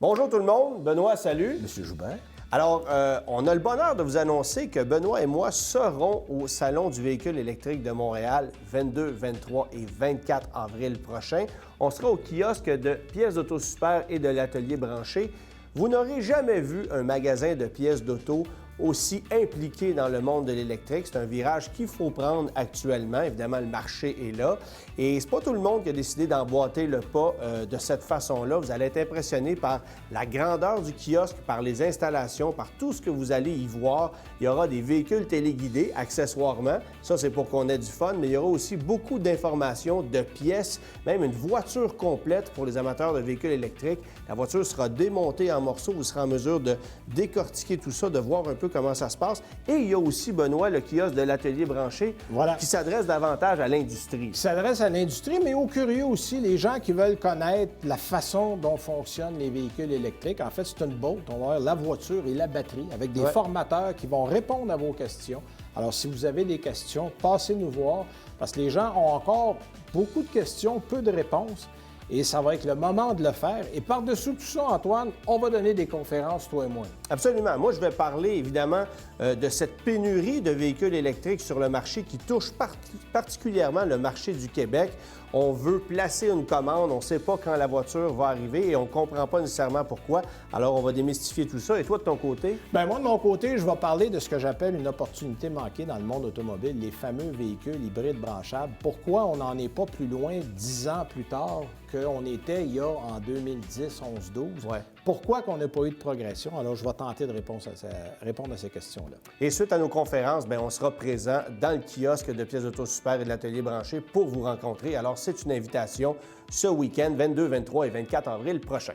Bonjour tout le monde, Benoît, salut. Monsieur Joubert. Alors, on a le bonheur de vous annoncer que Benoît et moi serons au Salon du véhicule électrique de Montréal 22, 23 et 24 avril prochain. On sera au kiosque de pièces d'auto super et de l'atelier branché. Vous n'aurez jamais vu un magasin de pièces d'auto aussi impliqué dans le monde de l'électrique. C'est un virage qu'il faut prendre actuellement. Évidemment, le marché est là. Et c'est pas tout le monde qui a décidé d'emboîter le pas de cette façon-là. Vous allez être impressionné par la grandeur du kiosque, par les installations, par tout ce que vous allez y voir. Il y aura des véhicules téléguidés, accessoirement. Ça, c'est pour qu'on ait du fun. Mais il y aura aussi beaucoup d'informations, de pièces, même une voiture complète pour les amateurs de véhicules électriques. La voiture sera démontée en morceaux. Vous serez en mesure de décortiquer tout ça, de voir un peu comment ça se passe. Et il y a aussi, Benoît, le kiosque de l'atelier branché qui s'adresse davantage à l'industrie. Qui s'adresse à l'industrie, mais aux curieux aussi, les gens qui veulent connaître la façon dont fonctionnent les véhicules électriques. En fait, c'est une boîte. On va avoir la voiture et la batterie avec des formateurs qui vont répondre à vos questions. Alors, si vous avez des questions, passez nous voir parce que les gens ont encore beaucoup de questions, peu de réponses. Et ça va être le moment de le faire. Et par-dessus tout ça, Antoine, on va donner des conférences, toi et moi. Absolument. Moi, je vais parler, évidemment, de cette pénurie de véhicules électriques sur le marché qui touche particulièrement le marché du Québec. On veut placer une commande, on ne sait pas quand la voiture va arriver et on ne comprend pas nécessairement pourquoi. Alors, on va démystifier tout ça. Et toi, de ton côté? Bien, moi, de mon côté, je vais parler de ce que j'appelle une opportunité manquée dans le monde automobile, les fameux véhicules hybrides branchables. Pourquoi on n'en est pas plus loin 10 ans plus tard qu'on était il y a en 2010, 11, 12? Pourquoi qu'on n'a pas eu de progression? Alors, je vais tenter de répondre à ces questions-là. Et suite à nos conférences, bien, on sera présent dans le kiosque de pièces d'auto super et de l'atelier branché pour vous rencontrer. Alors, c'est une invitation ce week-end, 22, 23 et 24 avril prochain.